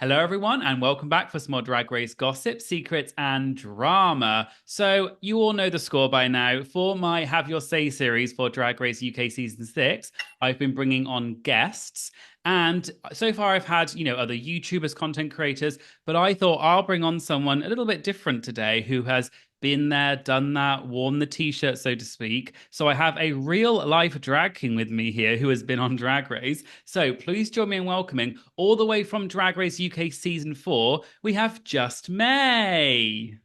Hello, everyone, and welcome back for some more Drag Race gossip, secrets, and drama. So, you all know the score by now. For my Have Your Say series for Drag Race UK Season 6, I've been bringing on guests. And so far, I've had, other YouTubers, content creators, but I thought I'll bring on someone a little bit different today who has been there, done that, worn the t-shirt, so to speak. So I have a real life drag king with me here who has been on Drag Race. So please join me in welcoming, all the way from Drag Race UK Season 4, we have Just May.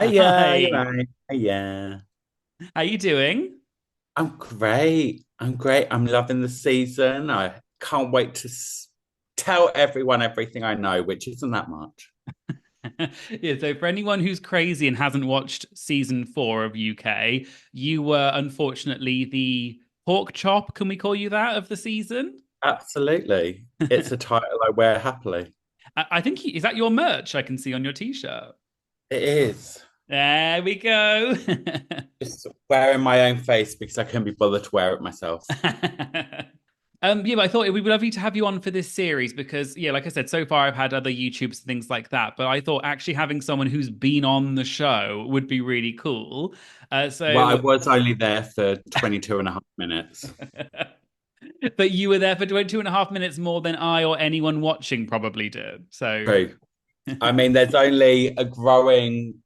Hiya, you're Hi. right. Hiya. How you doing? I'm great. I'm great. I'm loving the season. I can't wait to tell everyone everything I know, which isn't that much. Yeah, so for anyone who's crazy and hasn't watched season 4 of UK, you were unfortunately the pork chop, can we call you that, of the season? Absolutely. It's a title I wear happily. I think, is that your merch I can see on your t-shirt? It is. There we go. Just wearing my own face because I couldn't be bothered to wear it myself. Yeah, but I thought it would be lovely to have you on for this series because, yeah, like I said, so far I've had other YouTubers and things like that, but I thought actually having someone who's been on the show would be really cool. Well, I So, was only there for 22 and a half minutes. but you were there for 2.5 minutes more than I or anyone watching probably did. So, True. I mean, there's only a growing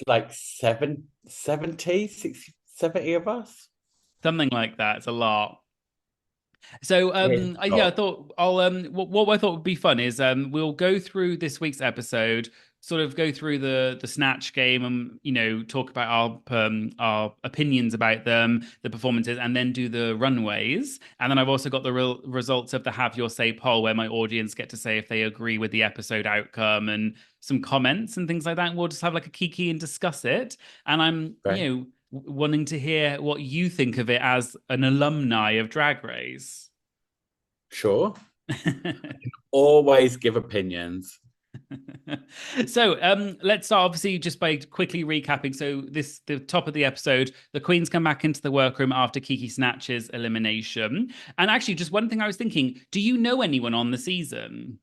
like 70, 60, 70 of us. something like that. It's a lot. So It's yeah, I not. thought I'll what I thought would be fun is we'll go through this week's episode, sort of go through the Snatch Game and talk about our opinions about them, the performances, and then do the runways. And then I've also got the real results of the Have Your Say poll where my audience get to say if they agree with the episode outcome and some comments and things like that. And we'll just have like a kiki and discuss it. And I'm Great. wanting to hear what you think of it as an alumni of Drag Race. Sure. Always give opinions. So let's start obviously just by quickly recapping. So the top of the episode, the queens come back into the workroom after Kiki Snatch's elimination. And actually, just one thing I was thinking, do you know anyone on the season?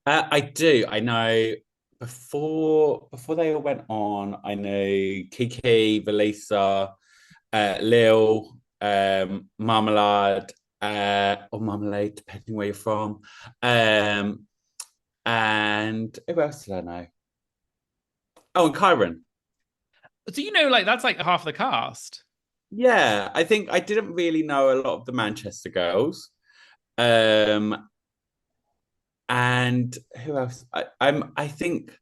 I do. I know before they all went on, I know Kiki, Valisa, Lil, Marmalade, or Marmalade, depending where you're from. Um, and who else did I know? Oh, and Kyron. So like that's like half the cast. Yeah, I think I didn't really know a lot of the Manchester girls. Um, and who else? I think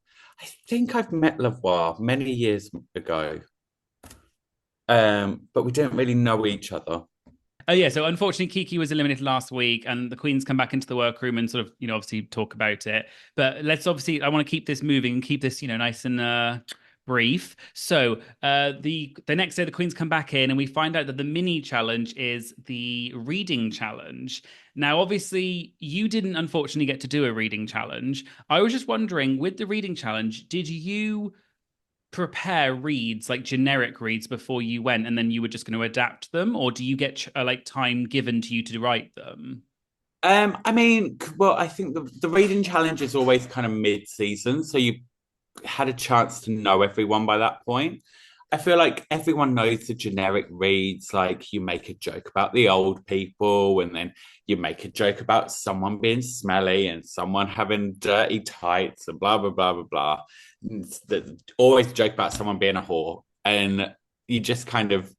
I've met Lavoie many years ago. But we didn't really know each other. Oh yeah, so unfortunately Kiki was eliminated last week and the queens come back into the workroom and sort of, obviously talk about it. But let's obviously I want to keep this moving and keep this, nice and brief. So the next day the queens come back in and we find out that the mini challenge is the reading challenge. Now, obviously, you didn't unfortunately get to do a reading challenge. I was just wondering, with the reading challenge, did you prepare reads, like generic reads, before you went, and then you were just going to adapt them, or do you get like time given to you to write them? I mean, well, I think the reading challenge is always kind of mid-season, so you had a chance to know everyone by that point. I feel like everyone knows the generic reads, like you make a joke about the old people, and then you make a joke about someone being smelly and someone having dirty tights and blah blah blah blah blah. Always joke about someone being a whore, and you just kind of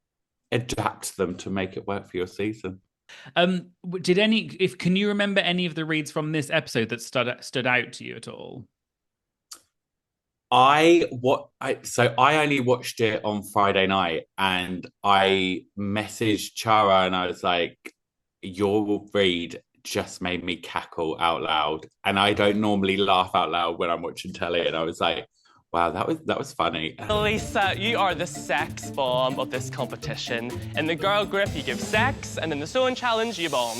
adapt them to make it work for your season. Did any if can you remember any of the reads from this episode that stood out to you at all? I only watched it on Friday night and I messaged Charra and I was like, your read just made me cackle out loud. And I don't normally laugh out loud when I'm watching telly. And I was like, wow, that was funny. Lisa, you are the sex bomb of this competition. In the girl group, you give sex, and in the sewing challenge, you bomb.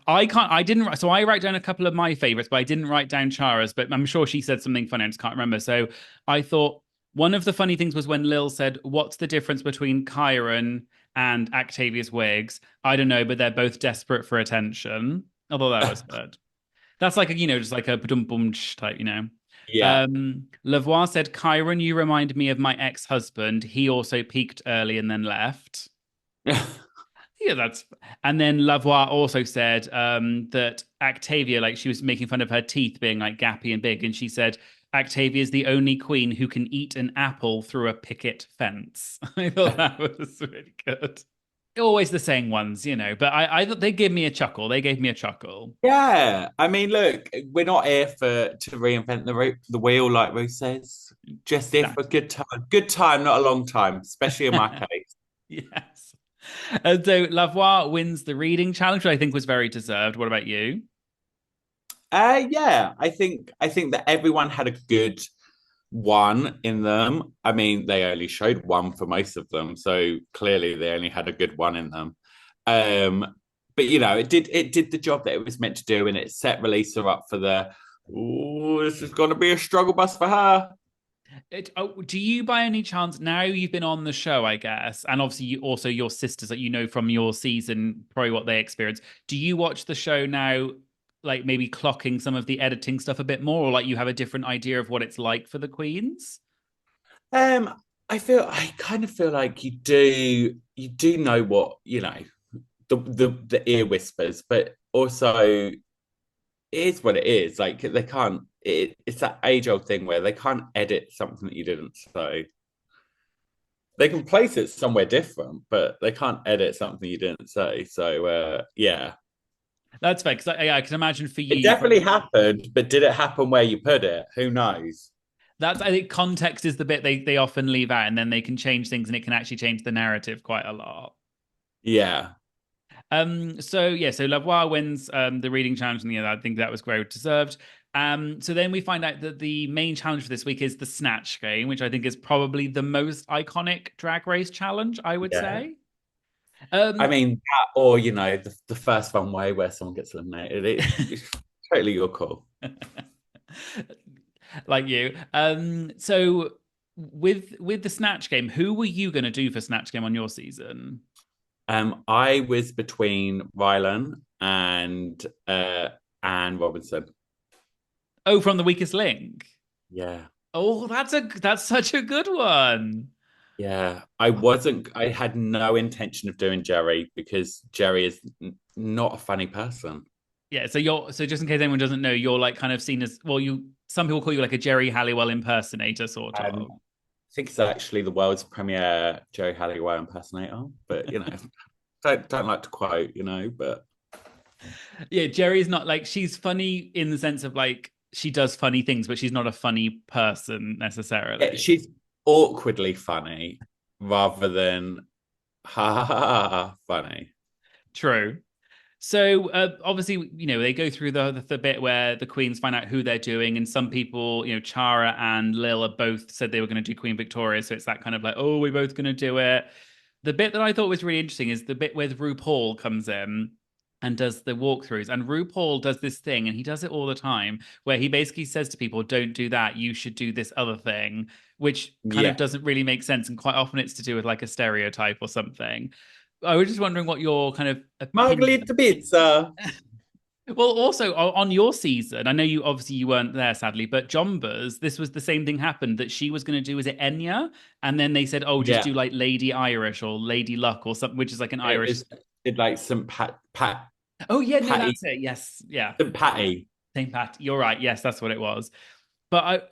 I didn't, so I write down a couple of my favorites, but I didn't write down Chara's, but I'm sure she said something funny. I just can't remember. So I thought one of the funny things was when Lil said, what's the difference between Kyron and Octavia's wigs? I don't know, but they're both desperate for attention. Although that was good. That's like just like a dum bum type, Yeah. Lavoie said, Kyron, you remind me of my ex-husband. He also peaked early and then left. Yeah, that's. And then Lavoie also said that Octavia, like she was making fun of her teeth being like gappy and big, and she said Octavia is the only queen who can eat an apple through a picket fence. I thought that was really good. Always the same ones, but I thought they gave me a chuckle. They gave me a chuckle. Yeah, I mean, look, we're not here to reinvent the wheel, like Ruth says. Just here for a good time, not a long time, especially in my case. Yes. And so Lavoie wins the reading challenge, which I think was very deserved. What about you? Yeah, I think that everyone had a good one in them. I mean, they only showed one for most of them, so clearly they only had a good one in them. But it did the job that it was meant to do, and it set Releasa up for this is going to be a struggle bus for her. Do you, by any chance, now you've been on the show, I guess, and obviously also your sisters that you know from your season, probably what they experience. Do you watch the show now, like maybe clocking some of the editing stuff a bit more, or like you have a different idea of what it's like for the queens? I kind of feel like you do know what, the ear whispers, but also it is what it is. Like they can't. It's that age-old thing where they can't edit something that you didn't say. They can place it somewhere different, but they can't edit something you didn't say. So yeah, That's fair because I can imagine for it you, definitely happened. But did it happen where you put it? Who knows? I think context is the bit they often leave out, and then they can change things, and it can actually change the narrative quite a lot. Yeah. So Lavoie wins the reading challenge, and I think that was very deserved. So then we find out that the main challenge for this week is the Snatch Game, which I think is probably the most iconic drag race challenge, I would Yeah. say. I mean, that, or the first runway where someone gets eliminated. It's totally your call. Like you. So with the Snatch Game, who were you going to do for Snatch Game on your season? I was between Rylan and Anne Robinson. Oh, from the Weakest Link. Yeah. Oh, that's such a good one. Yeah. I had no intention of doing Jerry because Jerry is not a funny person. Yeah, so just in case anyone doesn't know, you're like kind of seen as well, some people call you like a Jerry Halliwell impersonator, sort of. I think it's actually the world's premiere Jerry Halliwell impersonator, but don't like to quote, but Yeah, Jerry's not like she's funny in the sense of like she does funny things, but she's not a funny person necessarily. yeah, she's awkwardly funny rather than ha ha ha, ha funny. True. So obviously, they go through the bit where the queens find out who they're doing, and some people, Charra and Lil are both said they were going to do Queen Victoria, so it's that kind of like, oh, we're both going to do it. The bit that I thought was really interesting is the bit where RuPaul comes in and does the walkthroughs, and RuPaul does this thing, and he does it all the time, where he basically says to people, "Don't do that. You should do this other thing," which kind of doesn't really make sense, and quite often it's to do with like a stereotype or something. I was just wondering what your kind of opinion. Margherita pizza. Well, also on your season, I know you weren't there sadly, but Jombers, this was the same thing happened that she was going to do. Was it Enya? And then they said, "Oh, just do like Lady Irish or Lady Luck or something," which is like an Irish. Did like some Pat. Oh yeah, no, Patty. that's it. Yes, yeah. St. Patty. St. Pat. You're right. Yes, that's what it was. But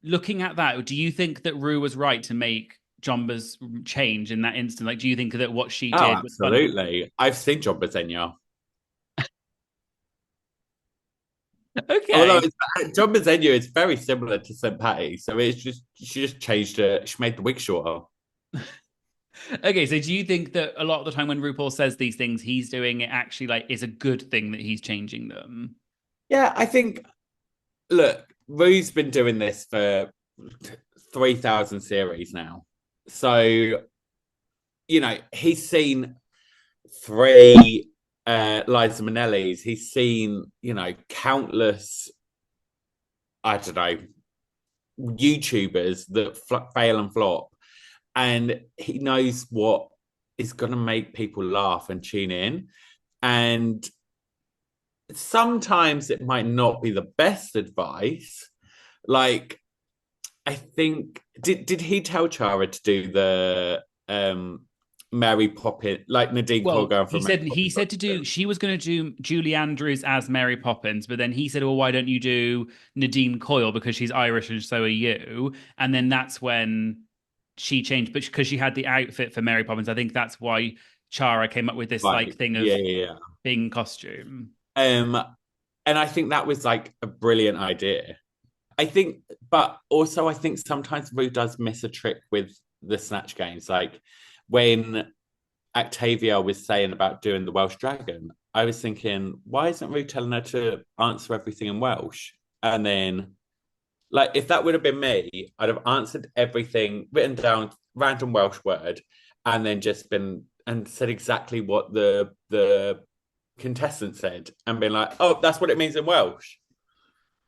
looking at that, do you think that Rue was right to make Jombers change in that instant? Like, do you think that what she did was funny? Absolutely. I've seen Jombers Enya. Okay. Although Jombers Enya is very similar to St. Patty, so it's just she just changed it. She made the wig shorter. Okay, so do you think that a lot of the time when RuPaul says these things, he's doing it actually like is a good thing that he's changing them? Yeah, I think. Look, Rue's been doing this for 3,000 series now, so he's seen three Liza Minnelli's. He's seen countless, I don't know, YouTubers that fail and flop. And he knows what is going to make people laugh and tune in. And sometimes it might not be the best advice. Like, I think did he tell Chara to do the Mary Poppins, like Nadine Cole Well, going for he Mary said he Poppins? said to do. She was going to do Julie Andrews as Mary Poppins, but then he said, "Well, why don't you do Nadine Coyle because she's Irish and so are you?" And then that's when she changed, but because she had the outfit for Mary Poppins, I think that's why Chara came up with this like Like, thing yeah, of yeah, being in costume. yeah. And I think that was like a brilliant idea. I think, but also I think sometimes Rue does miss a trick with the Snatch Games. Like when Octavia was saying about doing the Welsh Dragon, I was thinking, why isn't Rue telling her to answer everything in Welsh? And then, like, if that would have been me, I'd have answered everything, written down random Welsh word, and then just been and said exactly what the contestant said, and been like, oh, that's what it means in Welsh.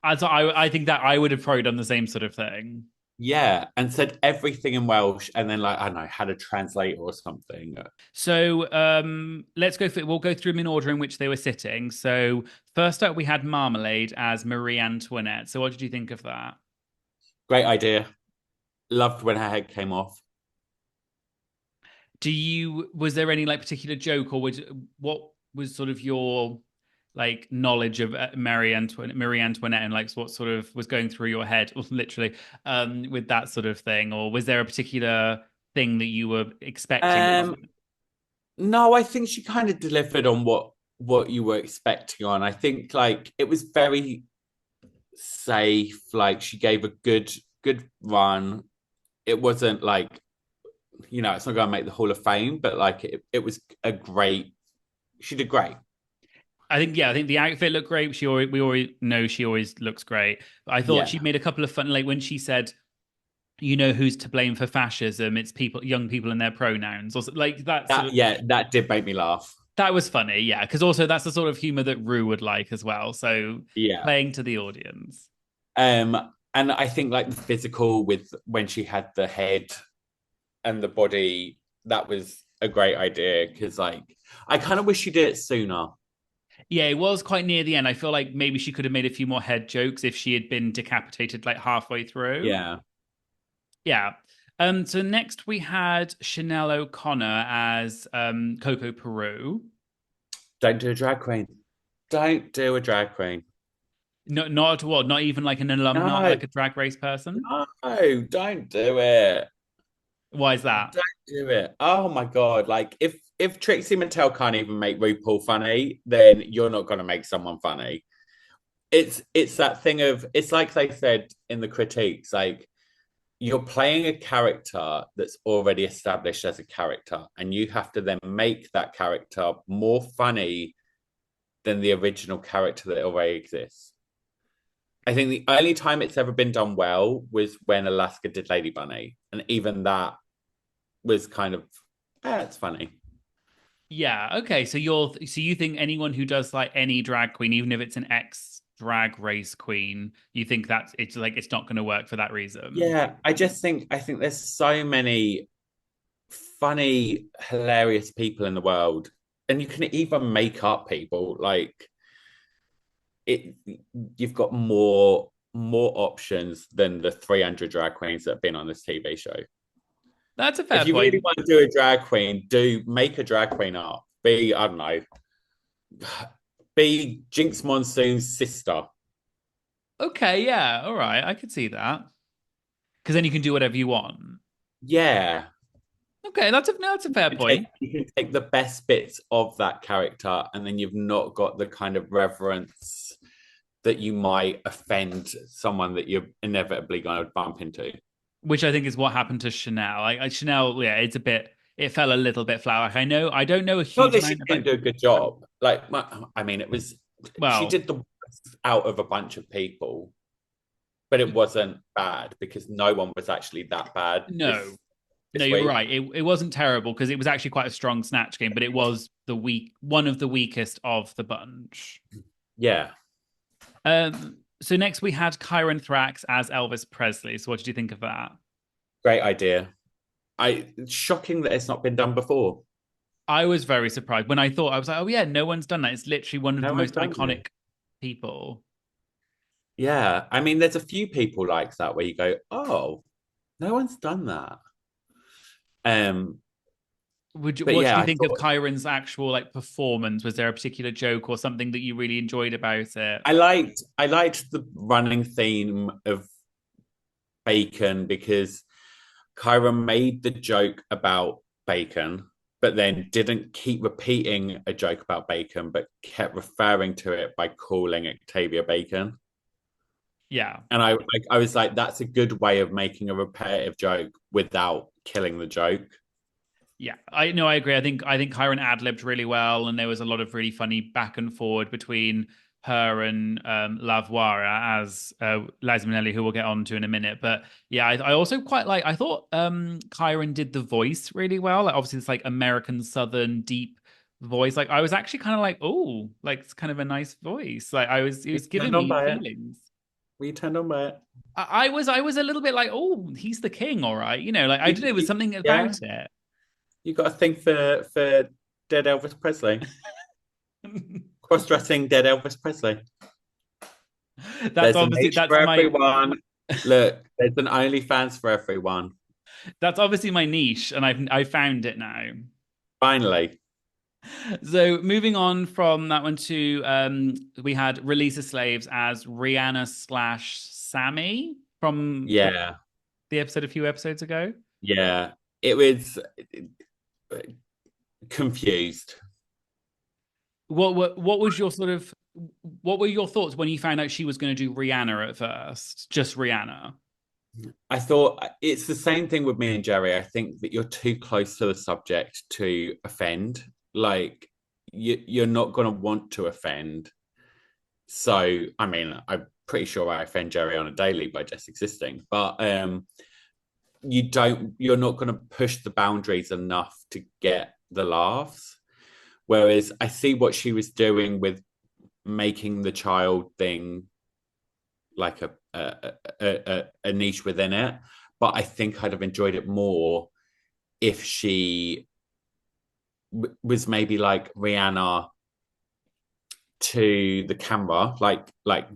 As I think that I would have probably done the same sort of thing. Yeah, and said everything in Welsh, and then like I don't know, had a translator or something. So we'll go through them in order in which they were sitting. So first up we had Marmalade as Marie Antoinette. So what did you think of that? Great idea. Loved when her head came off. Was there any like particular joke or what was sort of your like knowledge of Marie Antoinette and like what sort of was going through your head literally with that sort of thing, or was there a particular thing that you were expecting? No, I think she kind of delivered on what you were expecting on. I think like it was very safe. Like she gave a good run. It wasn't like it's not going to make the Hall of Fame, but like it was a great. She did great. I think the outfit looked great. We always know she always looks great. But I thought she Yeah, made a couple of fun, like when she said, "You know who's to blame for fascism? It's people, young people, and their pronouns." Or like that sort that of yeah that did make me laugh. that was funny, yeah. Because also that's the sort of humor that Rue would like as well. So Yeah. playing to the audience. And I think like the physical with when she had the head and the body, that was a great idea because like I kind of wish she did it sooner. Yeah, it was quite near the end. I feel like maybe she could have made a few more head jokes if she had been decapitated like halfway through. Yeah. Yeah. So next we had Chanel O'Connor as Coco Peru. Don't do a drag queen. Don't do a drag queen. Not at all. Not even like an alumni, No, like a drag race person. no, don't do it. Why is that? Don't do it. Oh my God. Like if Trixie Mattel can't even make RuPaul funny, then you're not gonna make someone funny. It's that thing of it's like they said in the critiques, like you're playing a character that's already established as a character, and you have to then make that character more funny than the original character that already exists. I think the only time it's ever been done well was when Alaska did Lady Bunny, and even that was kind of, it's funny. Yeah. Okay. So you think anyone who does like any drag queen, even if it's an ex drag race queen, you think that's it's like it's not going to work for that reason? Yeah, I think there's so many funny, hilarious people in the world, and you can even make up people like it. You've got more options than the 300 drag queens that have been on this TV show. That's a fair If you really point. want to do a drag queen, do make a drag queen up. Be I don't know, be Jinx Monsoon's sister. Okay. Yeah. All right. I could see that because then you can do whatever you want. Yeah, Okay. That's a fair point. you can take the best bits of that character, and then you've not got the kind of reverence that you might offend someone that you're inevitably going to bump into. Which I think is what happened to Chanel. Chanel, yeah, it fell a little bit flat. Like I don't know a Not huge that she amount about. didn't do a good job. Like, I mean, it was she Well, did the worst out of a bunch of people, but it wasn't bad because no one was actually that bad no, no, this you're week. right. It wasn't terrible because it was actually quite a strong snatch game, but it was one of the weakest of the bunch. Yeah, So next we had Kyron Thrax as Elvis Presley. So what did you think of that? great idea. Shocking that it's not been done before. I was very surprised when I was like, oh yeah, no one's done that. It's literally one of the No one's most done it. iconic people. Yeah, I mean, there's a few people like that where you go, oh, no one's done that. Um, but What did yeah, you I think of thought Kyron's actual like performance? Was there a particular joke or something that you really enjoyed about it? I liked the running theme of bacon because Kyra made the joke about bacon, but then didn't keep repeating a joke about bacon, but kept referring to it by calling Octavia bacon. Yeah. And I was like, that's a good way of making a repetitive joke without killing the joke. Yeah, I know. I agree. I think Kyron ad libbed really well, and there was a lot of really funny back and forward between her and Lavoie as Liza Minnelli, who we'll get on to in a minute. But yeah, I also quite like. I thought Kyron did the voice really well. Like obviously, it's like American Southern deep voice. Like I was actually kind of like, oh, like it's kind of a nice voice. Like he We was giving turned on me by it. feelings. We turned on by it. I was a little bit like, oh, he's the king, all right. You know, like I You, don't know, there was you, something yeah, about it. you got a thing for dead Elvis Presley. Cross-dressing dead Elvis Presley. That's There's a obviously niche for everyone. Look, there's an OnlyFans for everyone. that's obviously my niche, and I found it now. Finally. So moving on from that one to we had Release of Slaves as Rihanna slash Sammy from Yeah. the episode a few episodes ago. Yeah. It was confused. What was your sort of what were your thoughts when you found out she was going to do Rihanna at first, just Rihanna? I thought it's the same thing with me and Jerry. I think that you're too close to the subject to offend. Like you're not going to want to offend. So, I mean, I'm pretty sure I offend Jerry on a daily by just existing, but you're not going to push the boundaries enough to get the laughs. Whereas I see what she was doing with making the child thing like a niche within it, but I think I'd have enjoyed it more if she was maybe like Rihanna to the camera, like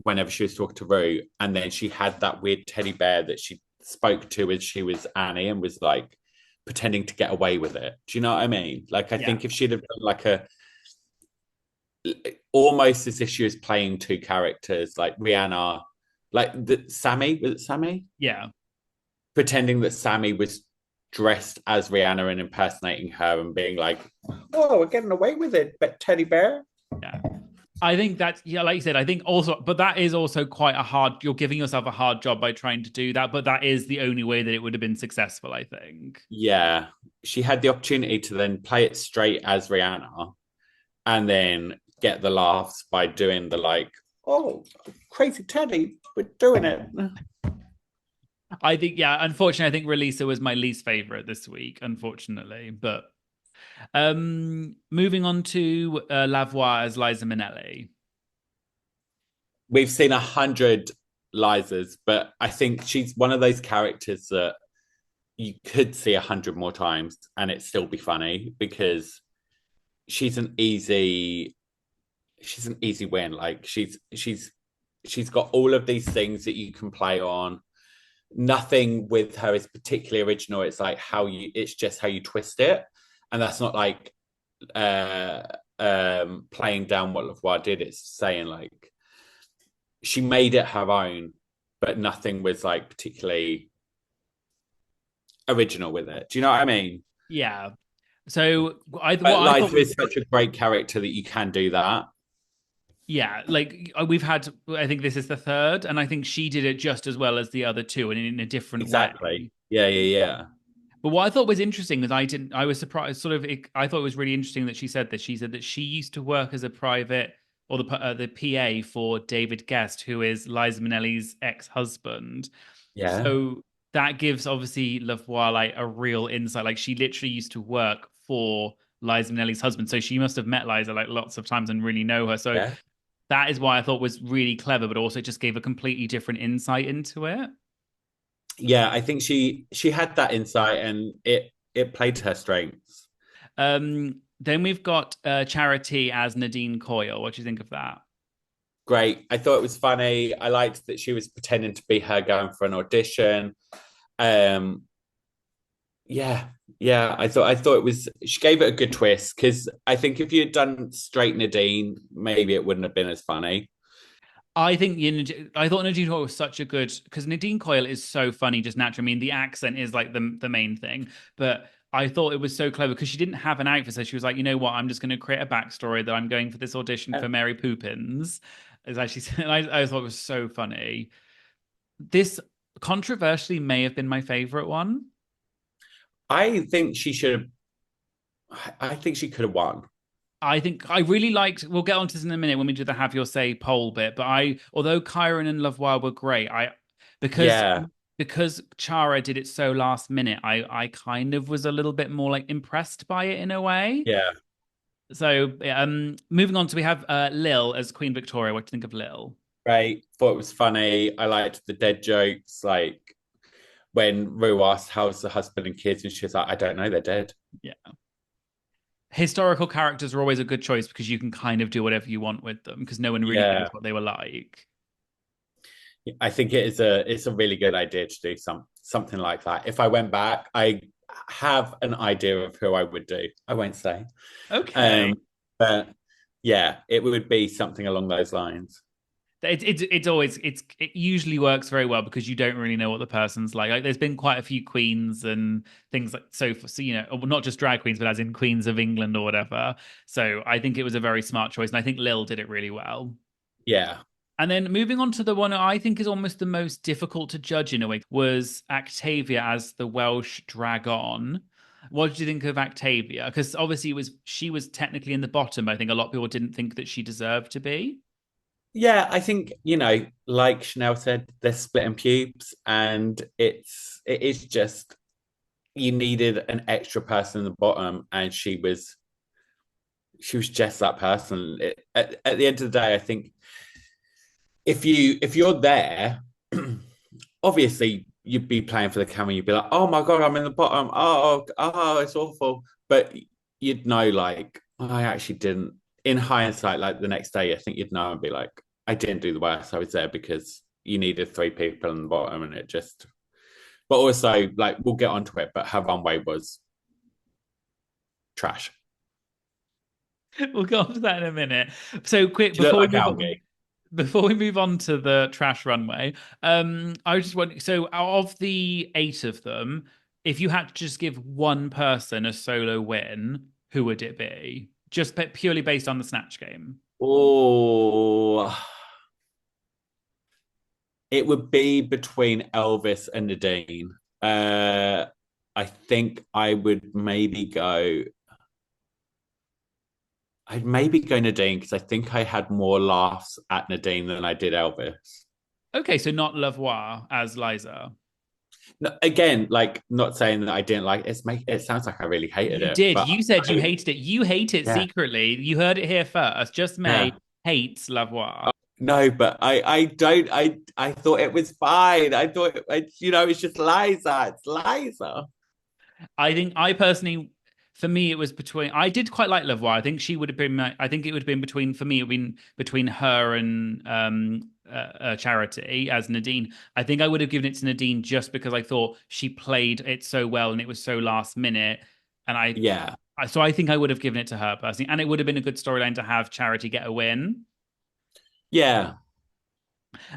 whenever she was talking to Rue, and then she had that weird teddy bear that she spoke to as she was Annie and was like pretending to get away with it. Do you know what I mean? Like I Yeah. think if she'd have done like a almost as if she was playing two characters, like Rihanna, like Sammy, was it Sammy? Yeah. Pretending that Sammy was dressed as Rihanna and impersonating her and being like, "Oh, we're getting away with it, but teddy bear." Yeah. I think that's yeah, like you said, I think also, but that is also quite a hard, you're giving yourself a hard job by trying to do that, but that is the only way that it would have been successful, I think. Yeah, she had the opportunity to then play it straight as Rihanna and then get the laughs by doing the like, "Oh, crazy Teddy, we're doing it." I think, yeah, unfortunately, I think Releaser was my least favorite this week, unfortunately. But moving on to Lavoie as Liza Minnelli. We've seen 100 Lizas, but I think she's one of those characters that you could see 100 more times and it still be funny because she's an easy win. Like she's got all of these things that you can play on. Nothing with her is particularly original. It's like it's just how you twist it, and that's not like playing down what Lavoie did. It's saying like she made it her own, but nothing was like particularly original with it. Do you know what I mean? Yeah. So But what I thought Liza was is such a great character that you can do that. yeah, like we've had, I think this is the third, and I think she did it just as well as the other two, and in a different way. Exactly. Yeah, yeah, yeah. But what I thought was interesting is I was surprised, I thought it was really interesting that she said this. She said that she used to work as a private or the PA for David Guest, who is Liza Minnelli's ex-husband. Yeah. So that gives obviously Lavoie like a real insight. Like she literally used to work for Liza Minnelli's husband. So she must have met Liza like lots of times and really know her. So Yeah. that is why I thought was really clever, but also just gave a completely different insight into it. Yeah, I think she had that insight and it played to her strengths. Then we've got Charity as Nadine Coyle. What do you think of that? Great. I thought it was funny. I liked that she was pretending to be her going for an audition. Um, yeah, yeah. I thought it was. She gave it a good twist because I think if you had done straight Nadine, maybe it wouldn't have been as funny. I think I thought Nadine Coyle was such a good because Nadine Coyle is so funny just naturally. I mean, the accent is like the main thing, but I thought it was so clever because she didn't have an outfit, so she was like, you know what, I'm just going to create a backstory that I'm going for this audition for Mary Poppins. Is actually, I thought it was so funny. This controversially may have been my favorite one. I think she should have. I think she could have won. I think I really liked. We'll get onto this in a minute when we do the have your say poll bit. But although Kyron and Lavoie were great, because Yeah, because Charra did it so last minute, I kind of was a little bit more like impressed by it in a way. yeah. So moving on to we have Lil as Queen Victoria. What do you think of Lil? Great. Thought it was funny. I liked the dead jokes, like when Rue asked how's the husband and kids, and she's like, I don't know, they're dead. Yeah. Historical characters are always a good choice because you can kind of do whatever you want with them because no one really knows what they were like. I think it's a really good idea to do something like that. If I went back, I have an idea of who I would do. I won't say. Okay. But yeah, it would be something along those lines. It usually works very well because you don't really know what the person's like. Like there's been quite a few queens and things like so you know, not just drag queens, but as in queens of England or whatever. So I think it was a very smart choice, and I think Lil did it really well. Yeah. And then moving on to the one I think is almost the most difficult to judge in a way was Octavia as the Welsh dragon. What did you think of Octavia? Because obviously she was technically in the bottom. I think a lot of people didn't think that she deserved to be. Yeah, I think, like Chanel said, they're splitting pubes and it is just you needed an extra person in the bottom and she was just that person. At the end of the day, I think if you're there, obviously you'd be playing for the camera. You'd be like, "Oh my god, I'm in the bottom. Oh, it's awful." But you'd know, like, I actually didn't. In hindsight, like the next day, I think you'd know and be like, "I didn't do the worst. I was there because you needed three people in the bottom, and it just." But also, like, we'll get onto it. But her runway was trash. We'll go on to that in a minute. So quick She looked before we like move on. algae. Before we move on to the trash runway, I was just wondering. So, out of the 8 of them, if you had to just give one person a solo win, who would it be? Just purely based on the Snatch Game. Oh, it would be between Elvis and Nadine. I think I would maybe go. I'd maybe go Nadine because I think I had more laughs at Nadine than I did Elvis. Okay, so not Lavoie as Liza. No, again, like not saying that I didn't like it. It sounds like I really hated You it. did. But You said you hated it. You hate it yeah, secretly. You heard it here first. Just May yeah. hates Lavoie. No, but I don't. I thought it was fine. I thought, it's just Liza. It's Liza. I think I personally, for me, it was between. I did quite like Lavoie. I think she would have been. I think it would have been between for me. It would have been between her and Charity as Nadine. I think I would have given it to Nadine just because I thought she played it so well and it was so last minute. And Yeah, so I think I would have given it to her personally, and it would have been a good storyline to have Charity get a win. yeah.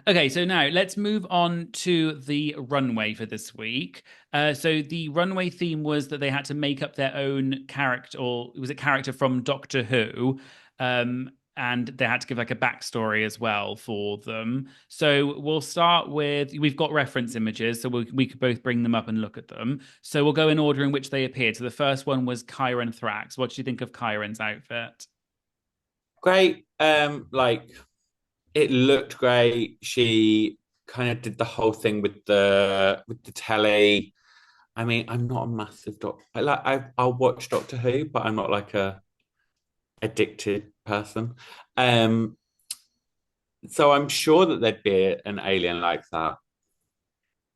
Okay, so now let's move on to the runway for this week. So the runway theme was that they had to make up their own character, or was it character from Doctor Who? And they had to give like a backstory as well for them. So we'll start with we've got reference images, so we could both bring them up and look at them. So we'll go in order in which they appeared. So the first one was Kyron Thrax. What do you think of Kyron's outfit? Great. Like it looked great. She kind of did the whole thing with the telly. I mean, I'm not a massive doctor. I'll watch Doctor Who, but I'm not like a addicted person. Um, so I'm sure that there'd be an alien like that.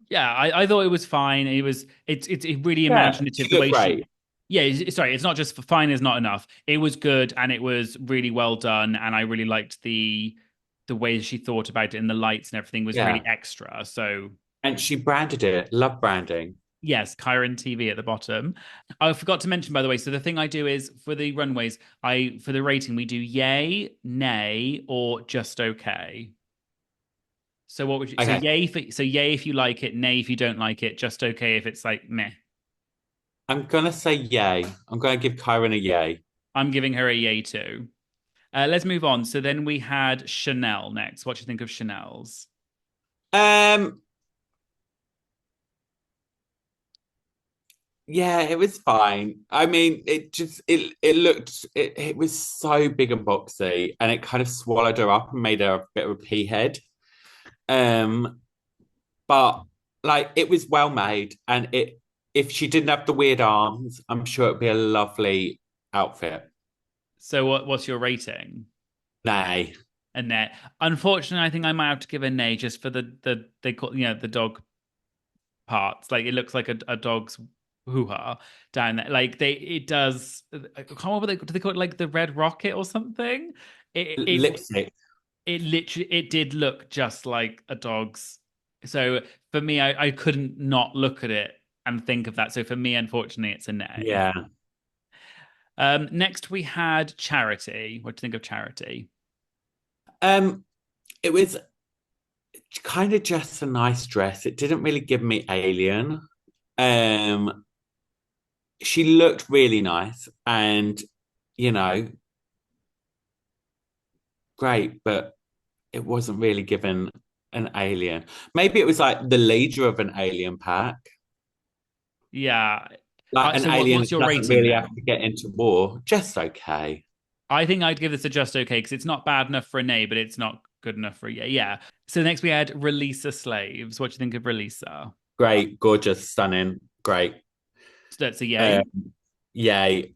Yeah, I thought it was fine. It really Yeah, imaginative she the looked way great. Yeah, sorry, it's not just fine is not enough. It was good and it was really well done, and I really liked the way she thought about it, and the lights and everything was really Yeah. extra. So And she branded it. Love branding. yes, Kyron TV at the bottom. I forgot to mention, by the way. So the thing I do is for the runways, I for the rating we do yay, nay, or just okay. So what would you? So Okay. yay if you like it, nay if you don't like it, just okay if it's like meh. I'm gonna say yay. I'm gonna give Kyron a yay. I'm giving her a yay too. Let's move on. So then we had Chanel next. What do you think of Chanel's? Um, yeah, it was fine. I mean, it looked it was so big and boxy, and it kind of swallowed her up and made her a bit of a pea head. Um, but like it was well made, and it if she didn't have the weird arms, I'm sure it'd be a lovely outfit. So what's your rating? Nay. A nay. Unfortunately, I think I might have to give a nay just for they call the dog parts. Like it looks like a dog's hoo-ha down there. Like it does. I can't remember do they call it like the red rocket or something? It it Lipstick. it literally it did look just like a dog's. So for me, I couldn't not look at it and think of that. So for me, unfortunately, it's a nay. Yeah. Next we had Charity. What do you think of Charity? Um, it was kind of just a nice dress. It didn't really give me alien. Um, she looked really nice and, you know, great, but it wasn't really given an alien. Maybe it was like the leader of an alien pack. Yeah. Like an So alien what's that your doesn't rating really have then? to get into war. Just okay. I think I'd give this a just okay because it's not bad enough for a nay, but it's not good enough for a yeah. Yeah. So next we had Releasa Slaves. What do you think of Releasa? Great, gorgeous, stunning, great. So that's a yay. Um, yay.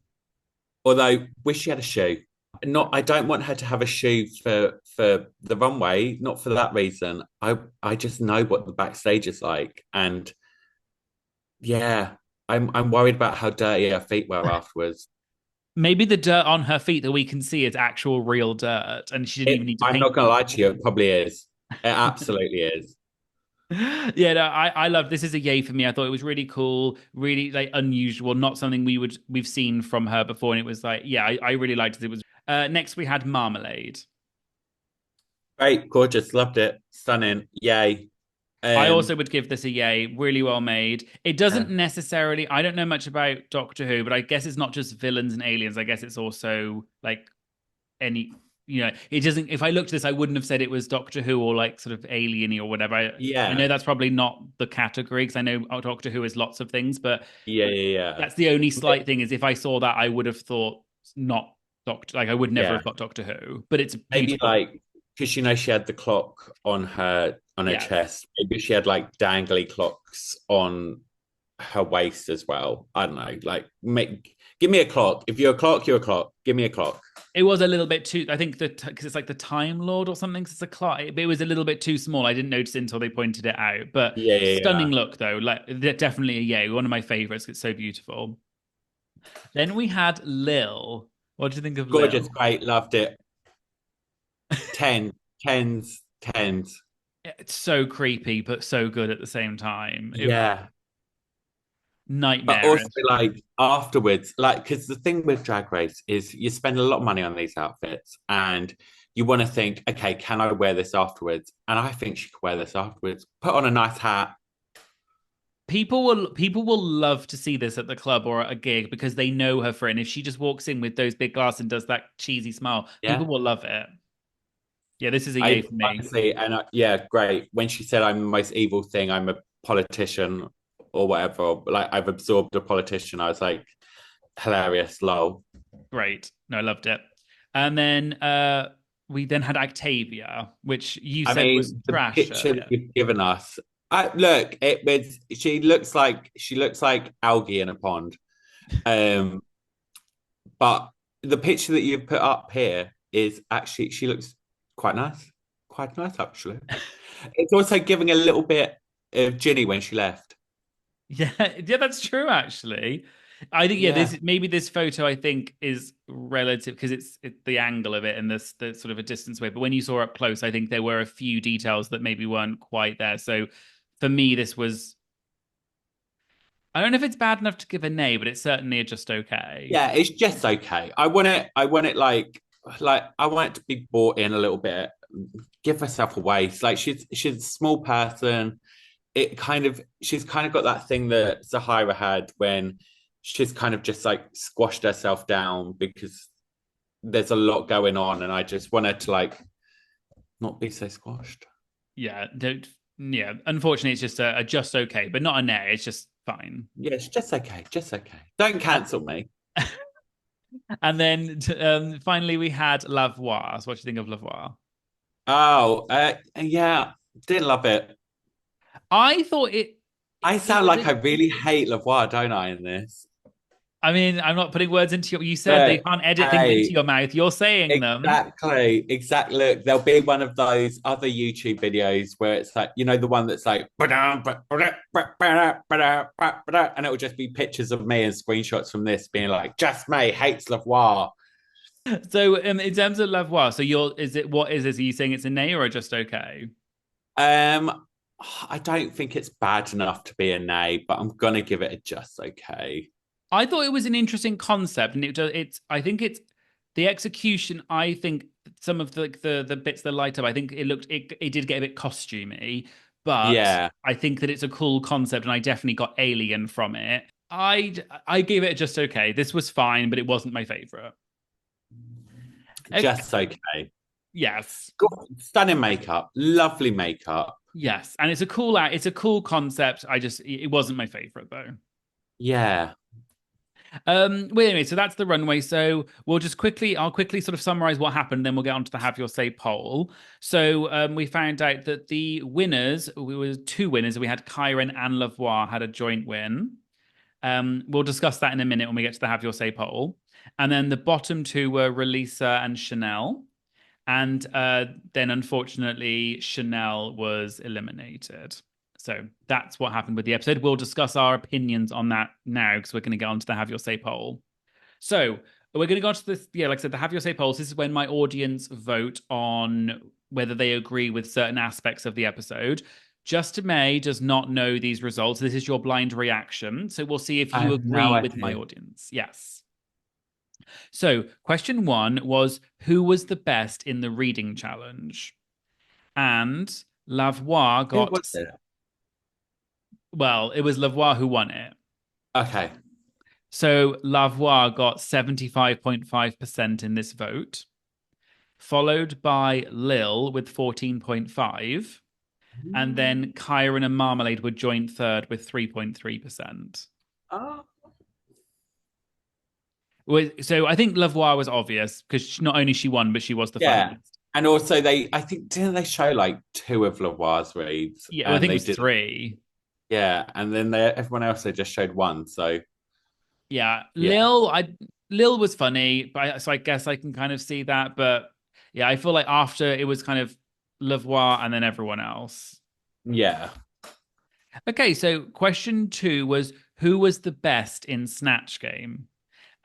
Although, wish she had a shoe. Not, I don't want her to have a shoe for the runway. Not for that reason. I just know what the backstage is like, and yeah, I'm worried about how dirty her feet were afterwards. Maybe the dirt on her feet that we can see is actual real dirt, and she didn't even need to I'm paint not gonna lie to you, it probably is. It absolutely is. Yeah, no, I love this is a yay for me. I thought it was really cool, really like unusual, not something we've seen from her before. And it was like, yeah, I really liked it. It was next we had Marmalade. Great, gorgeous, loved it, stunning, yay. I Um, also would give this a yay, really well made. It doesn't yeah, necessarily, I don't know much about Doctor Who, but I guess it's not just villains and aliens. I guess it's also like any it doesn't if I looked at this I wouldn't have said it was Doctor Who or like sort of alien or whatever. I know yeah, that's probably not the category because I know Doctor Who is lots of things, but yeah, yeah, that's the only yeah. slight thing is if I saw that I would have thought not Doctor like I would never Yeah. have got Doctor Who, but it's Maybe beautiful. like because she had the clock on her Yes. chest. Maybe she had like dangly clocks on her waist as well. I don't know. Like give me a clock. If you're a clock, you're a clock. Give me a clock. It was a little bit too I think that because it's like the Time Lord or something 'cause it's a clock, but it was a little bit too small. I didn't notice it until they pointed it out, but Yeah, yeah, stunning yeah. look though, like definitely a yay, one of my favorites. It's so beautiful. Then we had Lil. What do you think of Gorgeous, Lil? great, loved it. 10, tens, tens. It's so creepy, but so good at the same time. Yeah. But also Nightmarish. like afterwards, like because the thing with Drag Race is you spend a lot of money on these outfits and you want to think, okay, can I wear this afterwards? And I think she could wear this afterwards. Put on a nice hat. People will love to see this at the club or at a gig because they know her for it. And if she just walks in with those big glasses and does that cheesy smile, people Yeah. will love it. Yeah, this is a yay I for me. honestly, and yeah, great. When she said, "I'm the most evil thing," I'm a politician or whatever. Like I've absorbed a politician. I was like, hilarious, lol. Great. No, I loved it. And then we then had Octavia, which you I said was mean, the trash picture that earlier. you've given us. Look, it was. She looks like algae in a pond. Um, but the picture that you've put up here is actually she looks quite nice actually. It's also giving a little bit of Ginny when she left. Yeah, yeah, that's true actually. I think Yeah. this photo I think is relative because it's the angle of it and the sort of a distance away. But when you saw up close, I think there were a few details that maybe weren't quite there. So for me, this was I don't know if it's bad enough to give a nay, but it's certainly just okay. Yeah, it's just okay. I want it like I want it to be brought in a little bit. Give herself away. It's like she's a small person. She's kind of got that thing that Zahira had when she's kind of just like squashed herself down because there's a lot going on, and I just want her to like not be so squashed. Yeah, don't. Yeah, unfortunately, it's just a just okay, but not a nay. It's just fine. Yeah, it's just okay, just okay. Don't cancel me. And then finally, we had Lavoie. So what do you think of Lavoie? Oh, yeah, didn't love it. I thought I it sound was. like I really hate Lavoie, don't I, in this? I mean, I'm not putting words into you said. They But can't edit things into hey, your mouth. You're saying them. exactly. Look, there'll be one of those other YouTube videos where it's like, the one that's like, and it will just be pictures of me and screenshots from this being like, just me hates Lavoie. So, in terms of Lavoie, so is it what is this? Are you saying it's a nay or a just okay? Um, I don't think it's bad enough to be a nay, but I'm gonna give it a just okay. I thought it was an interesting concept, and it's. I think it's the execution. I think some of the bits that light up. I think it did get a bit costumey, but Yeah, I think that it's a cool concept, and I definitely got alien from it. I gave it a just okay. This was fine, but it wasn't my favorite. just okay. Yes. Stunning makeup, lovely makeup. Yes, and it's a cool concept. It wasn't my favorite though. Yeah. Well, anyway, so that's the runway. So I'll quickly sort of summarize what happened, then we'll get on to the Have Your Say poll. So we found out that we were two winners. We had Kyron and Lavoie had a joint win. We'll discuss that in a minute when we get to the Have Your Say poll. And then the bottom two were Relisa and Chanel. And then unfortunately, Chanel was eliminated. So that's what happened with the episode. We'll discuss our opinions on that now because we're going to get on to the Have Your Say poll. So we're going to go on to this. Yeah, like I said, the Have Your Say polls. This is when my audience vote on whether they agree with certain aspects of the episode. Just May does not know these results. This is your blind reaction. So we'll see if you agree with my audience. Yes. So, question one was who was the best in the reading challenge? And Lavoie Who got. was it? Well, it was Lavoie who won it. Okay. So, Lavoie got 75.5% in this vote, followed by Lil with 14.5%. And then Kyron and Marmalade were joint third with 3.3%. Oh. So I think Lavoie was obvious because not only she won, but she was the finalist. And also I think, didn't they show like two of Lavoie's reads? Yeah, well, I think it was three. Yeah, and then everyone else, they just showed one. So yeah. Lil was funny, so I guess I can kind of see that. But yeah, I feel like after it was kind of Lavoie and then everyone else. Yeah. Okay, so question two was who was the best in Snatch Game?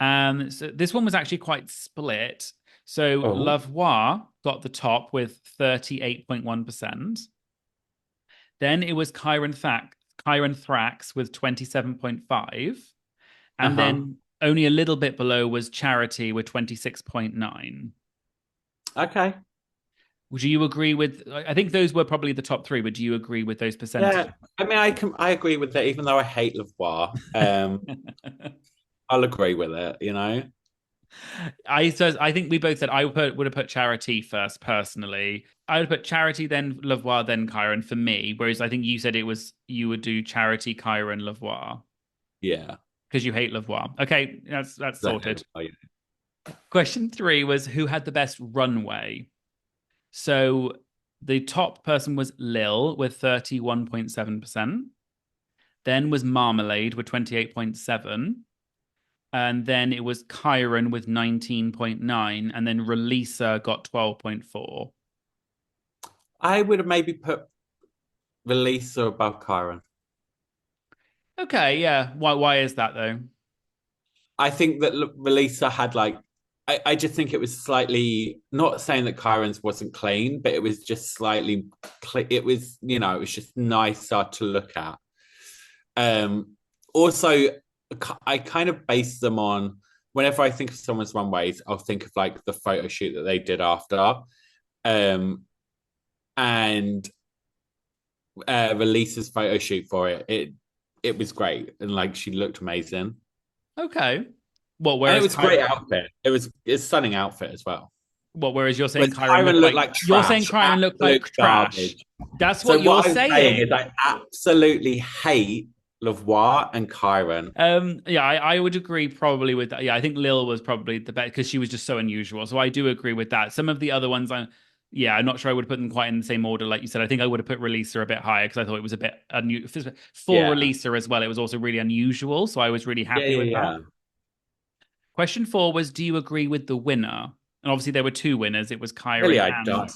So this one was actually quite split. So Lavoie got the top with 38.1%. Then it was Kyron Thrax with 27.5%. And then only a little bit below was Charity with 26.9%. Okay. Would you agree with? I think those were probably the top three. But do you agree with those percentages? Yeah, I mean, I agree with that. Even though I hate Lavoie, I'll agree with it. I think we both said I would have put Charity first personally. I would put Charity, then Lavoie, then Kyron for me. Whereas I think you said you would do Charity, Kyron, Lavoie. Yeah, because you hate Lavoie. Okay, that's sorted. Oh, yeah. Question three was who had the best runway. So the top person was Lil with 31.7%. Then was Marmalade with 28.7%. And then it was Kyron with 19.9%. And then Relisa got 12.4%. I would have maybe put Relisa above Kyron. Okay, yeah. Why is that though? I think that Relisa had like I just think it was slightly not saying that Kyron's wasn't clean, but it was just slightly it was, it was just nicer to look at. Also, I kind of base them on whenever I think of someone's runways, I'll think of like the photo shoot that they did after. And Release's photo shoot for it was great, and like she looked amazing. Okay. Well, And it whereas was a great outfit. It's a stunning outfit as well. whereas you're saying Whereas Kyron looked like trash, you're saying Kyron looked like absolute trash. garbage. That's So what you're what I'm saying saying. is I absolutely hate Lavoie and Kyron. Yeah, I would agree probably with that. Yeah, I think Lil was probably the best because she was just so unusual. So I do agree with that. Some of the other ones, I'm not sure I would have put them quite in the same order, like you said. I think I would have put Releaser a bit higher because I thought it was a bit unusual for Yeah. Releaser as well. It was also really unusual, so I was really happy with that. Question 4 was, do you agree with the winner? And obviously there were two winners. It was Kyron Really, I and don't.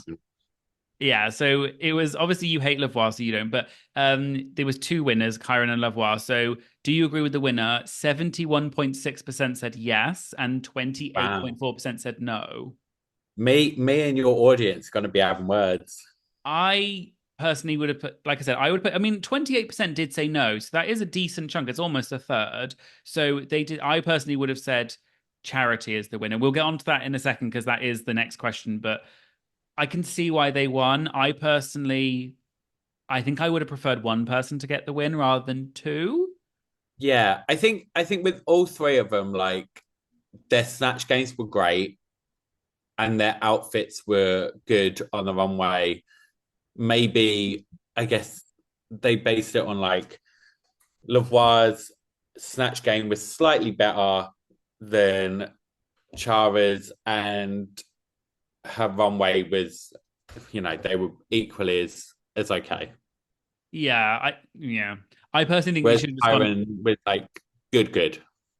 yeah, so it was obviously you hate Lavoie, so you don't. But there was two winners, Kyron and Lavoie. So do you agree with the winner? 71.6% said yes, and 28.4% said no. Me and your audience are going to be having words. I personally would have put, like I said, I would put. I mean, 28% did say no, so that is a decent chunk. It's almost a third. So they did. I personally would have said Charity is the winner. We'll get on to that in a second because that is the next question. But I can see why they won. I think I would have preferred one person to get the win rather than two. Yeah, I think with all three of them, like their snatch games were great and their outfits were good on the runway. Maybe I guess they based it on like Lavoie's snatch game was slightly better than Charra's, and her runway was, they were equally as okay. Yeah. I personally think Whereas they should have Kyron was like good,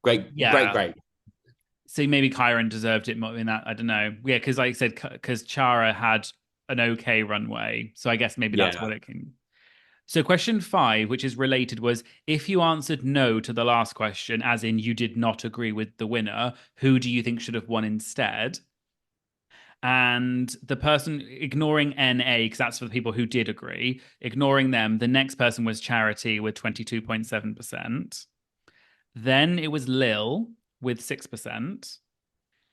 great, Yeah. great. So maybe Kyron deserved it more in that. I don't know. Yeah, because like I said, because Charra had an okay runway, so I guess maybe that's what it can. So question 5, which is related, was if you answered no to the last question, as in you did not agree with the winner, who do you think should have won instead? And the person ignoring NA, because that's for the people who did agree, ignoring them, the next person was Charity with 22.7%. Then it was Lil with 6%.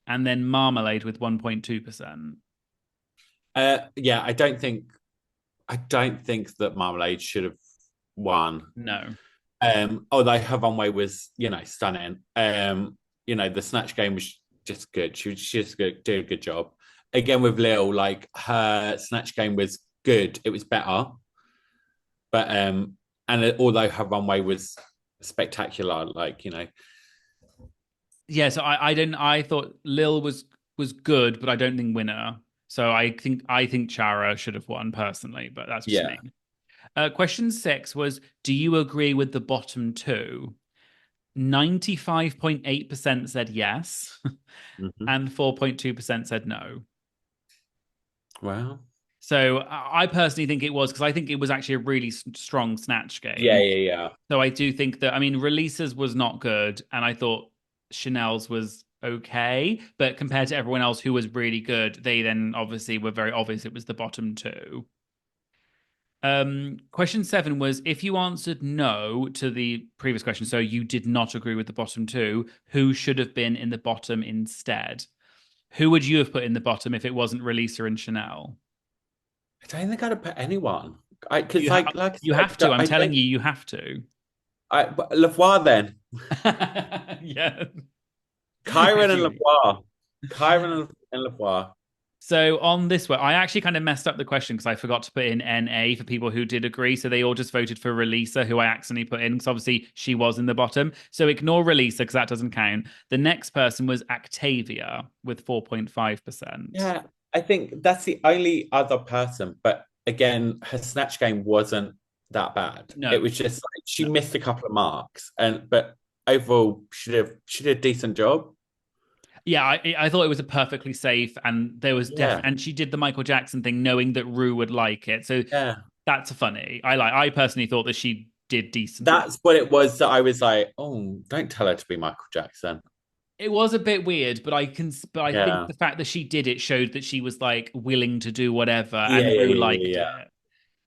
And then Marmalade with 1.2%. Yeah, I don't think that Marmalade should have won. No. Although her runway was, stunning. The snatch game was just good. She just did a good job. Again with Lil, like her snatch game was good. It was better. But and although her runway was spectacular, like, Yeah, so I thought Lil was good, but I don't think winner. So I think Charra should have won personally, but that's just me. Question 6 was, do you agree with the bottom two? 95.8% said yes, and 4.2% said no. Wow. So I personally think it was, because I think it was actually a really strong snatch game. Yeah. So I do think that, I mean, Releases was not good, and I thought Chanel's was okay, but compared to everyone else who was really good, they then obviously were very obvious it was the bottom two. Question 7 was, if you answered no to the previous question, so you did not agree with the bottom two, who should have been in the bottom instead? Who would you have put in the bottom if it wasn't Releaser and Chanel? I don't think I'd have put anyone. Because you have to. I'm telling you, you have to. Lavoie then. Yeah. Kyron and Lavoie. Kyron and Lavoie. So on this one, I actually kind of messed up the question because I forgot to put in NA for people who did agree. So they all just voted for Releaser, who I accidentally put in because obviously she was in the bottom. So ignore Releaser because that doesn't count. The next person was Actavia with 4.5%. Yeah, I think that's the only other person. But again, her snatch game wasn't that bad. No. It was just like she missed a couple of marks, but overall she did a decent job. Yeah, I thought it was a perfectly safe, and there was and she did the Michael Jackson thing, knowing that Ru would like it. So that's funny. I personally thought that she did decent. That's what it was that I was like, oh, don't tell her to be Michael Jackson. It was a bit weird, but I think Yeah. the fact that she did it showed that she was like willing to do whatever, Yeah, and yeah, Ru yeah, liked yeah. it.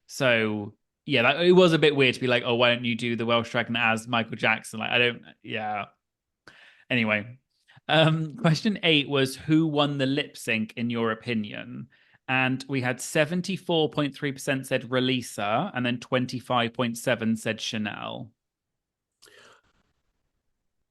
So yeah, it was a bit weird to be like, oh, why don't you do the Welsh Dragon as Michael Jackson? Like, I don't. Yeah. Anyway, question 8 was who won the lip sync in your opinion? And we had 74.3% said Releasa, and then 25.7 said Chanel.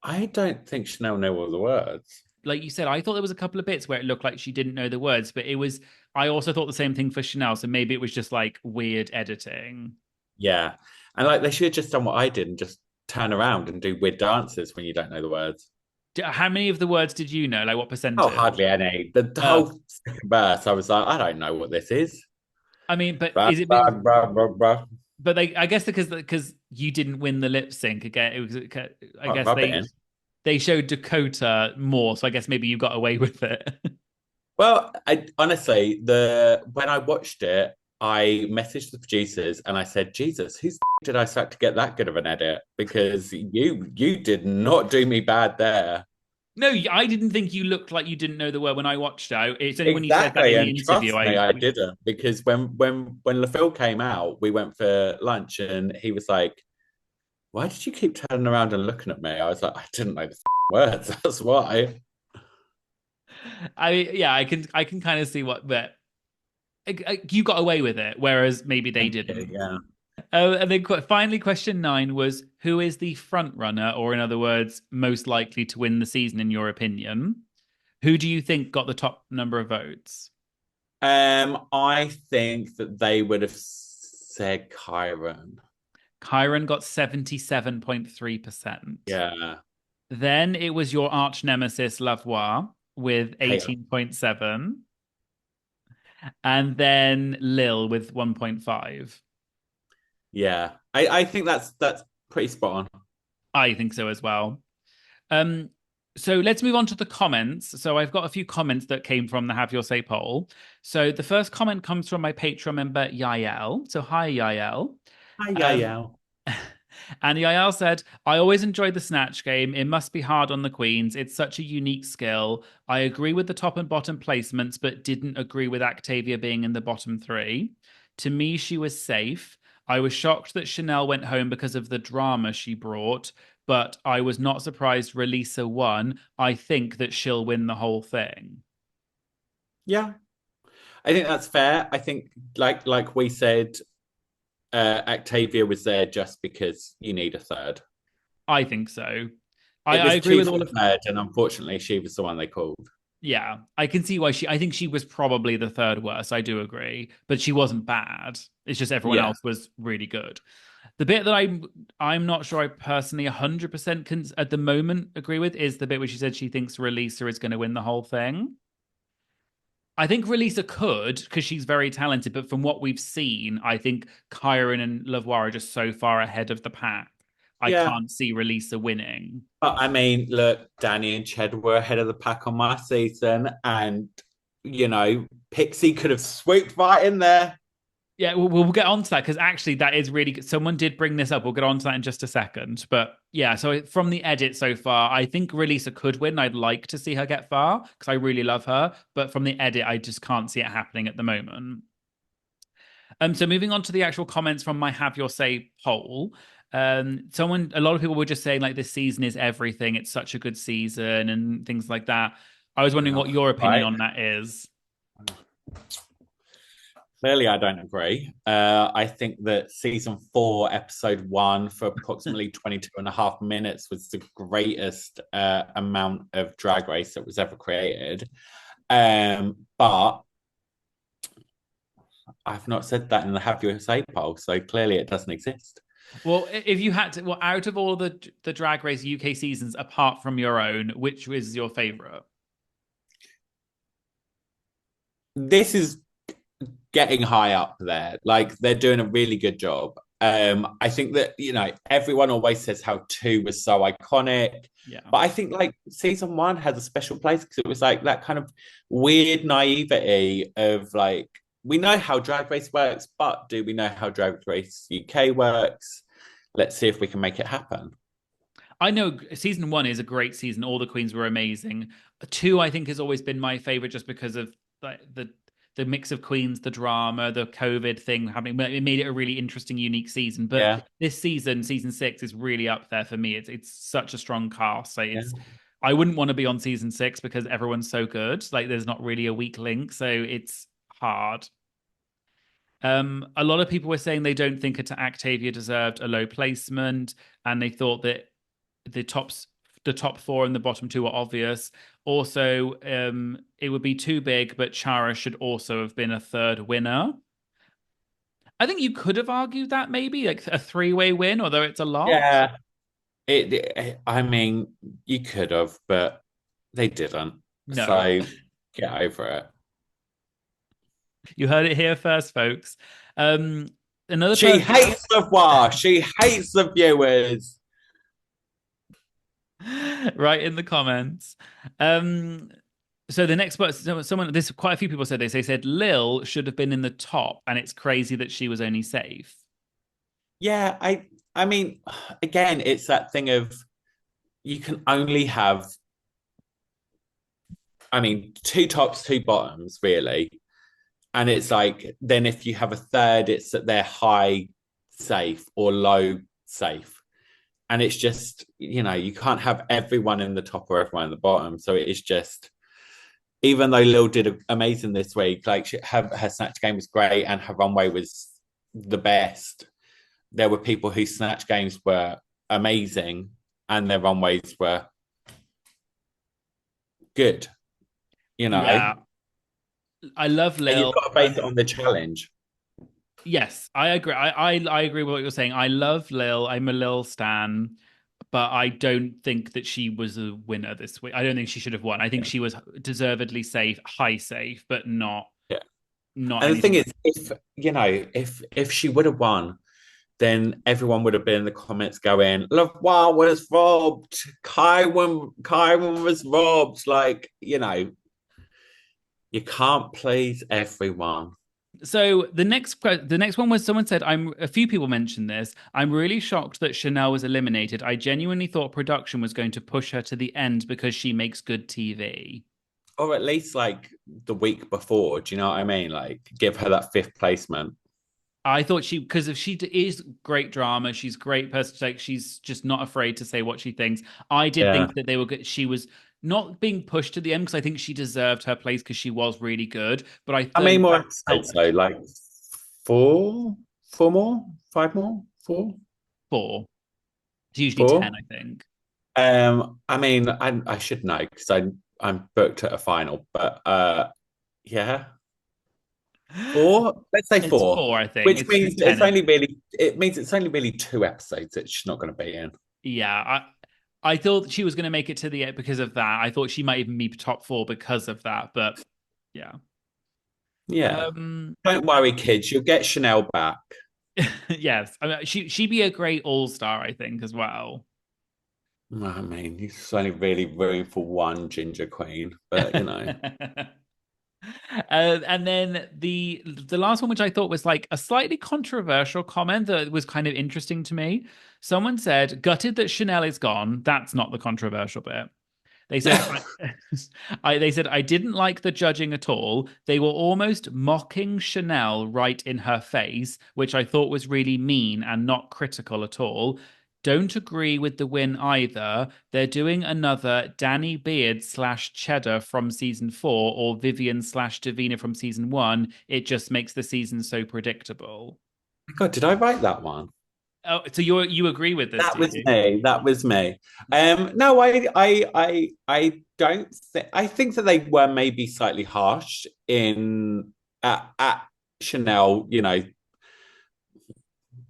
I don't think Chanel knew all the words. Like you said, I thought there was a couple of bits where it looked like she didn't know the words, but it was. I also thought the same thing for Chanel, so maybe it was just like weird editing. Yeah. And like they should have just done what I did and just turn around and do weird dances when you don't know the words. How many of the words did you know? Like what Oh, percentage? hardly any. The whole second verse, I was like, I don't know what this is. I mean, but Blah, is it? blah, blah, blah, blah. But they, I guess, because you didn't win the lip sync again. It was. I Oh, guess rub it in. they showed Dakota more, so I guess maybe you got away with it. Well, I honestly, the when I watched it, I messaged the producers and I said, Jesus, who's did I start to get that good of an edit? Because you did not do me bad there. No, I didn't think you looked like you didn't know the word when I watched out. It's only when you said that Exactly, in the and interview. trust me, I didn't because when LaFille came out, we went for lunch and he was like, "Why did you keep turning around and looking at me?" I was like, "I didn't know the words. That's why." Yeah, I can kind of see what, but you got away with it, whereas maybe they Thank you, didn't. yeah. And then finally, question 9 was who is the front runner, or in other words, most likely to win the season in your opinion? Who do you think got the top number of votes? I think that they would have said Kyron. Kyron got 77.3%. Yeah, Then it was your arch nemesis Lavoie with hate 18.7, and then Lil with 1.5. Yeah, I think that's pretty spot on. I think so as well. Um, so let's move on to the comments. So I've got a few comments that came from the Have Your Say poll. So the first comment comes from my Patreon member Yael. So hi Yael. Hi, Um, yeah. and Yael said, I always enjoyed the Snatch Game. It must be hard on the queens. It's such a unique skill. I agree with the top and bottom placements, but didn't agree with Octavia being in the bottom 3. To me, she was safe. I was shocked that Chanel went home because of the drama she brought, but I was not surprised Releasa won. I think that she'll win the whole thing. Yeah, I think that's fair. I think like we said, Octavia was there just because you need a third. I think so. It I was agree two with for all of. third, and unfortunately, she was the one they called. Yeah, I can see why I think she was probably the third worst. I do agree, but she wasn't bad. It's just everyone Yeah, else was really good. The bit that I'm not sure I personally 100% can at the moment agree with is the bit where she said she thinks Releasa is going to win the whole thing. I think Releasa could because she's very talented, but from what we've seen, I think Kyron and Lavoie are just so far ahead of the pack. I yeah. can't see Releasa winning. But I mean, look, Danny and Ched were ahead of the pack on my season, and Pixie could have swooped right in there. Yeah, we'll get on to that because actually that is really good. Someone did bring this up. We'll get on to that in just a second. But yeah, so from the edit so far, I think Releasa could win. I'd like to see her get far because I really love her. But from the edit, I just can't see it happening at the moment. So moving on to the actual comments from my Have Your Say poll. A lot of people were just saying like this season is everything. It's such a good season and things like that. I was wondering what your opinion on that is. Clearly, I don't agree. I think that season 4, episode 1, for approximately 22 and a half minutes was the greatest amount of drag race that was ever created. But I've not said that in the Have Your Say poll, so clearly it doesn't exist. Well, if you had to, out of all the Drag Race UK seasons, apart from your own, which was your favorite? This is getting high up there. Like they're doing a really good job. I think that everyone always says how 2 was so iconic. Yeah. But I think like season 1 has a special place because it was like that kind of weird naivety of like, we know how Drag Race works, but do we know how Drag Race UK works? Let's see if we can make it happen. I know season 1 is a great season. All the queens were amazing. 2, I think, has always been my favorite just because of like the mix of queens, the drama, the COVID thing happening. It made it a really interesting, unique season. But Yeah. this season, season 6, is really up there for me. It's such a strong cast. So Yeah. I wouldn't want to be on season 6 because everyone's so good. Like there's not really a weak link. So it's hard. A lot of people were saying they don't think Octavia deserved a low placement, and they thought that the top 4 and the bottom 2 were obvious. Also, it would be too big, but Charra should also have been a third winner. I think you could have argued that maybe like a 3-way win, although it's a lot. Yeah. I mean, you could have, but they didn't. No. So get over it. You heard it here first, folks. Another She hates the voir. She hates the viewers. Right in the comments. So the next part, someone, this quite a few people said this. They said Lil should have been in the top, and it's crazy that she was only safe. Yeah, I mean, again, it's that thing of you can only have, I mean, 2 tops, 2 bottoms, really. And it's like, then if you have a third, it's that they're high safe or low safe. And it's just, you can't have everyone in the top or everyone in the bottom. So it is just, even though Lil did amazing this week, like her Snatch Game was great and her runway was the best. There were people whose Snatch Games were amazing and their runways were good. Yeah. I love Lil. And you've got to base it on the challenge. Yes, I agree. I agree with what you're saying. I love Lil. I'm a Lil stan, but I don't think that she was a winner this week. I don't think she should have won. I think she was deservedly safe, high safe, but not. Yeah. Not. And the thing is, if she would have won, then everyone would have been in the comments going, "Love Wow was robbed. Kyron was robbed." Like, you can't please everyone. So the next one was someone said, a few people mentioned this. I'm really shocked that Chanel was eliminated. I genuinely thought production was going to push her to the end because she makes good TV. Or at least like the week before. Do you know what I mean? Like give her that 5th placement. I thought because if she is great drama, she's great person. Like she's just not afraid to say what she thinks. I did think that they were good. She was not being pushed to the end because I think she deserved her place because she was really good. But I mean, more episodes though, like 4 more, 5 more, 4. It's usually 10, I think. I mean, I should know because I'm booked at a final, but yeah. 4? Let's say 4. It's 4, I think. Which means it's only really 2 episodes that she's not going to be in. Yeah, I thought she was going to make it to the end because of that. I thought she might even be top 4 because of that, but yeah. Yeah. Don't worry, kids. You'll get Chanel back. Yes. I mean, she'd be a great all-star, I think, as well. I mean, there's only really room for one ginger queen, but And then the last one, which I thought was like a slightly controversial comment that was kind of interesting to me. Someone said, "Gutted that Chanel is gone." That's not the controversial bit. They said, they said, "I didn't like the judging at all. They were almost mocking Chanel right in her face, which I thought was really mean and not critical at all. Don't agree with the win either. They're doing another Danny Beard / Cheddar from season 4 or Vivian / Davina from season 1. It just makes the season so predictable." God, did I write that one? Oh, so you agree with this? That was me. That was me. No, I don't think. I think that they were maybe slightly harsh at Chanel.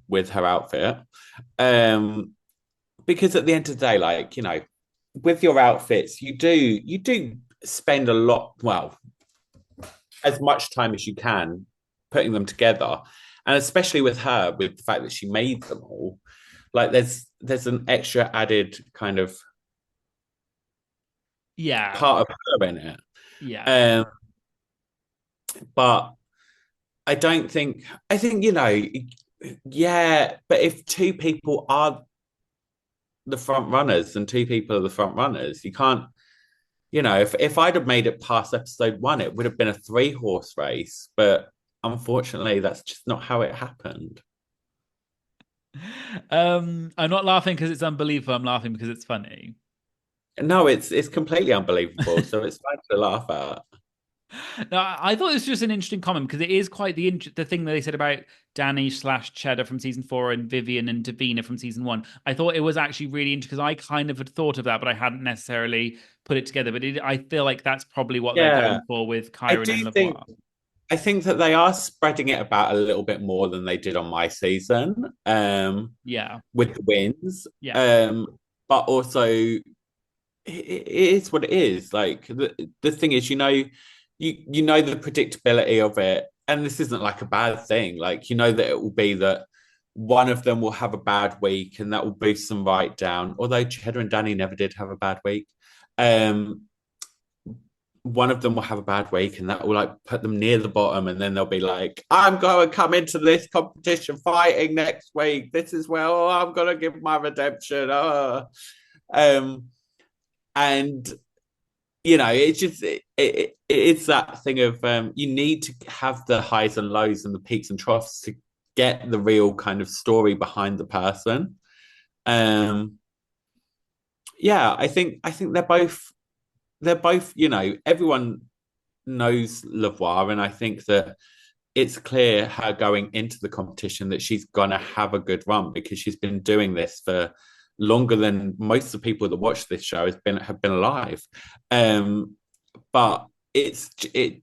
With her outfit, because at the end of the day, like with your outfits, you do spend a lot. Well, as much time as you can putting them together. And especially with her, with the fact that she made them all, like there's an extra added kind of part of her in it. Yeah. But I think, yeah, but if 2 people are the front runners and two people are the front runners. You can't, if I'd have made it past episode one, it would have been a 3-horse race. But unfortunately, that's just not how it happened. I'm not laughing because it's unbelievable. I'm laughing because it's funny. No, it's completely unbelievable. So it's fine to laugh at. No, I thought this was just an interesting comment because it is quite the thing that they said about Danny slash Cheddar from season 4 and Vivian and Davina from season 1. I thought it was actually really interesting because I kind of had thought of that, but I hadn't necessarily put it together. But I feel like that's probably what they're Yeah, going for with I Kyron and do think Lavoie. I think that they are spreading it about a little bit more than they did on my season, Yeah, with the wins. yeah, But also it is what it is. Like the thing is, you know the predictability of it, and this isn't like a bad thing. Like that it will be that one of them will have a bad week, and that will boost them right down. Although Cheddar and Danny never did have a bad week. One of them will have a bad week, and that will like put them near the bottom, and then they'll be like, "I'm going to come into this competition fighting next week. This is where I'm going to give my redemption." Um, and it's just it's that thing of you need to have the highs and lows and the peaks and troughs to get the real kind of story behind the person. Yeah, I think they're both, everyone knows Lavoie, and I think that it's clear her going into the competition that she's gonna have a good run because she's been doing this for longer than most of the people that watch this show have been alive. But you've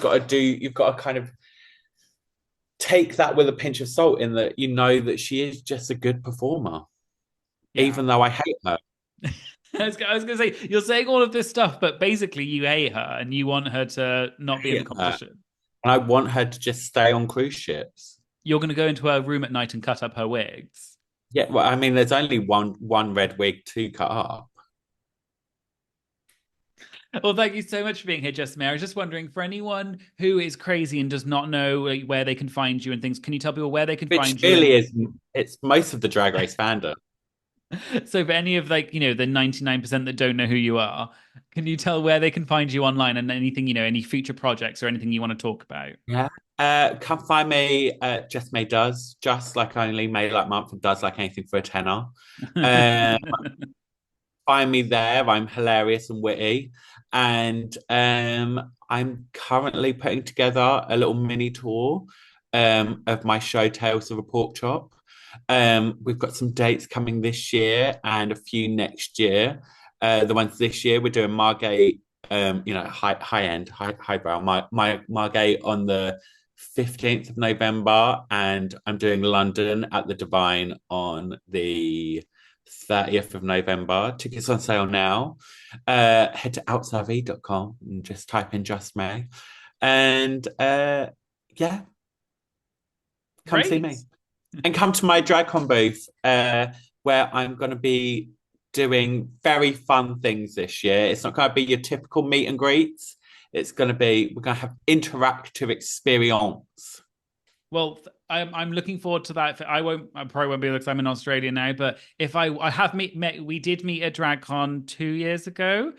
got to kind of take that with a pinch of salt in that that she is just a good performer, yeah. even though I hate her. I was going to say, you're saying all of this stuff, but basically you hate her and you want her to not be in the competition. And I want her to just stay on cruise ships. You're going to go into her room at night and cut up her wigs. Yeah, well, I mean, there's only one red wig to cut up. Well, thank you so much for being here, Jessica. I was just wondering, for anyone who is crazy and does not know where they can find you and things, can you tell people where they can find you? Which really is, it's most of the Drag Race fandom. So for any of the 99% that don't know who you are, can you tell where they can find you online and anything, any future projects or anything you want to talk about? Yeah. Come find me at Just May Does, just like only May like month and does like anything for a tenner. Um, Find me there. I'm hilarious and witty. And I'm currently putting together a little mini tour of my show Tales of a Pork Chop. We've got some dates coming this year and a few next year. The ones this year, we're doing Margate, high end, highbrow. My Margate on the 15th of November, and I'm doing London at the Divine on the 30th of November. Tickets on sale now. Head to outsidev.com and just type in Just May. And yeah, come see me. And come to my DragCon booth, where I'm going to be doing very fun things this year. It's not going to be your typical meet and greets. We're going to have interactive experience. Well, I'm looking forward to that. I probably won't be because I'm in Australia now. But if I have we did meet at DragCon 2 years ago.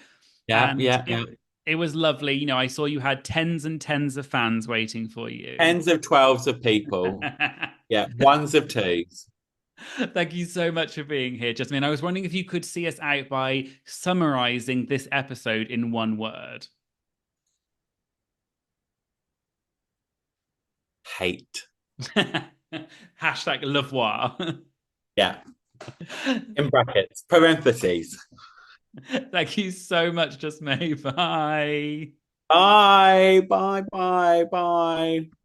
Yeah. It was lovely. I saw you had tens and tens of fans waiting for you. Tens of 12s of people. Yeah, ones of twos. Thank you so much for being here, Jasmine. I was wondering if you could see us out by summarizing this episode in one word. Hate. Hashtag Lavoie. Yeah. In brackets, parentheses. Thank you so much, Jasmine. Bye. Bye.